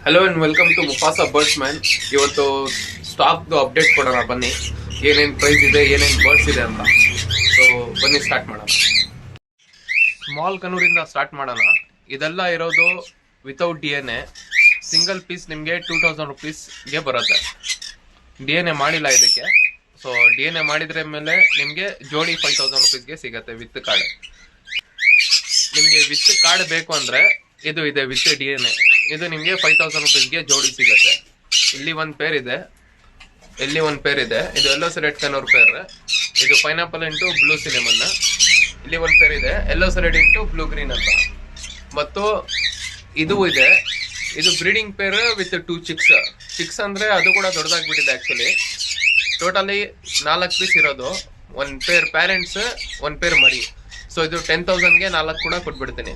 Hello and welcome to Mufasa birds man. ಇವತ್ತು ಸ್ಟಾಕ್ದು update ಕೊಡೋಣ ಬನ್ನಿ, ಏನೇನು ಪ್ರೈಸ್ ಇದೆ, ಏನೇನು ಬರ್ಡ್ಸ್ ಇದೆ ಅಂತ. ಸೊ ಬನ್ನಿ ಸ್ಟಾರ್ಟ್ ಮಾಡೋಣ. ಸ್ಮಾಲ್ ಕನೂರಿಂದ ಸ್ಟಾರ್ಟ್ ಮಾಡೋಣ. ಇದೆಲ್ಲ ಇರೋದು ವಿತೌಟ್ DNA. ಸಿಂಗಲ್ ಪೀಸ್ ನಿಮಗೆ 2000 ರುಪೀಸ್ಗೆ ಬರುತ್ತೆ. DNA ಮಾಡಿಲ್ಲ ಇದಕ್ಕೆ. ಸೊ DNA ಮಾಡಿದ್ರೆ ಮೇಲೆ ನಿಮಗೆ ಜೋಡಿ 5000 ರುಪೀಸ್ಗೆ ಸಿಗುತ್ತೆ ವಿತ್ ಕಾರ್ಡ್. ನಿಮಗೆ ವಿತ್ ಕಾರ್ಡ್ ಬೇಕು ಅಂದರೆ ಇದು ಇದೆ ವಿತ್ DNA. ಇದು ನಿಮಗೆ 5000 ರುಪೀಸ್ಗೆ ಜೋಡಿ ಸಿಗುತ್ತೆ. ಇಲ್ಲಿ ಒಂದು ಪೇರ್ ಇದೆ, ಇಲ್ಲಿ ಒಂದು ಪೇರ್ ಇದೆ. ಇದು ಎಲ್ಲೋ ರೆಡ್ ಕನೂರ್ ಪೇರ್. ಇದು ಪೈನಾಪಲ್ ಇಂಟು ಬ್ಲೂ ಸಿನೆಮನ್. ಇಲ್ಲಿ ಒಂದು ಪೇರ್ ಇದೆ, yellow red into blue green ಅಂತ. ಮತ್ತು ಇದು ಇದೆ, ಇದು breeding pair with 2 chicks. Chicks ಅಂದರೆ ಅದು ಕೂಡ ದೊಡ್ಡದಾಗ್ಬಿಟ್ಟಿದೆ ಆ್ಯಕ್ಚುಲಿ. ಟೋಟಲಿ 4 ಪೀಸ್ ಇರೋದು. ಒಂದು ಪೇರ್ ಪ್ಯಾರೆಂಟ್ಸ್, ಒಂದು ಪೇರ್ ಮರಿ. ಸೊ ಇದು 10,000ಗೆ 4 ಕೂಡ ಕೊಟ್ಬಿಡ್ತೀನಿ.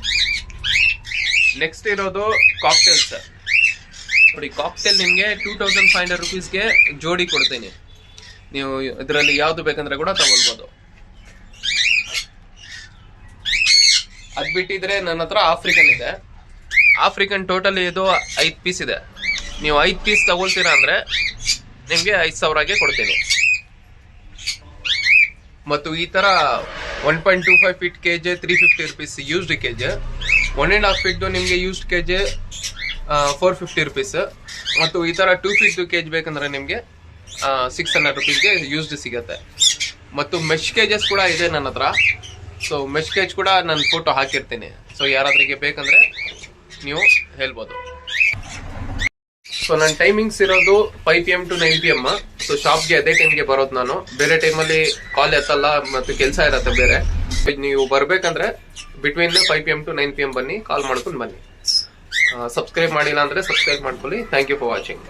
ನೆಕ್ಸ್ಟ್ ಇರೋದು ಕಾಕ್ಟೇಲ್ಸ್. ನೋಡಿ, ಕಾಕ್ಟೇಲ್ ನಿಮಗೆ 2500 ರುಪೀಸ್ಗೆ ಜೋಡಿ ಕೊಡ್ತೀನಿ. ನೀವು ಇದರಲ್ಲಿ ಯಾವುದು ಬೇಕಂದ್ರೆ ಕೂಡ ತಗೊಳ್ಬೋದು. ಅದು ಬಿಟ್ಟಿದ್ರೆ ನನ್ನ ಹತ್ರ ಆಫ್ರಿಕನ್ ಇದೆ. ಆಫ್ರಿಕನ್ ಟೋಟಲ್ ಇದು 5 ಪೀಸ್ ಇದೆ. ನೀವು 5 ಪೀಸ್ ತಗೊಳ್ತೀರಾ ಅಂದರೆ ನಿಮಗೆ 5000ಗೆ ಕೊಡ್ತೀನಿ. ಮತ್ತು ಈ ಥರ 1.25 feet KG 350 rupees used KG. 1.5 ಫೀಟ್ದು ನಿಮಗೆ ಯೂಸ್ಡ್ KG 450 ರುಪೀಸ್. ಮತ್ತು ಈ ಥರ 2 ಫೀಟ್ದು KG ಬೇಕಂದ್ರೆ ನಿಮಗೆ 600 ರುಪೀಸ್ಗೆ ಯೂಸ್ಡ್ ಸಿಗುತ್ತೆ. ಮತ್ತು ಮೆಶ್ ಕೇಜಸ್ ಕೂಡ ಇದೆ ನನ್ನ ಹತ್ರ. ಸೊ ಮೆಶ್ ಕೇಜ್ ಕೂಡ ನಾನು ಫೋಟೋ ಹಾಕಿರ್ತೀನಿ. ಸೊ ಯಾರಾದ್ರಿಗೆ ಬೇಕಂದ್ರೆ ನೀವು ಹೇಳ್ಬೋದು. ಸೊ ನನ್ನ ಟೈಮಿಂಗ್ಸ್ ಇರೋದು 5 PM to 9 PM. ಸೊ ಶಾಪ್ಗೆ ಅದೇ ಟೈಮ್ಗೆ ಬರೋದು ನಾನು. ಬೇರೆ ಟೈಮಲ್ಲಿ ಕಾಲ್ ಎತ್ತಲ್ಲ ಮತ್ತು ಕೆಲಸ ಇರುತ್ತೆ ಬೇರೆ. ನೀವು ಬರಬೇಕಂದ್ರೆ ಬಿಟ್ವೀನ್ 5 PM to 9 PM ಬನ್ನಿ, ಕಾಲ್ ಮಾಡ್ಕೊಂಡು ಬನ್ನಿ. ಸಬ್ಸ್ಕ್ರೈಬ್ ಮಾಡಿಲ್ಲ ಅಂದರೆ ಸಬ್ಸ್ಕ್ರೈಬ್ ಮಾಡ್ಕೊಳ್ಳಿ. Thank you for watching.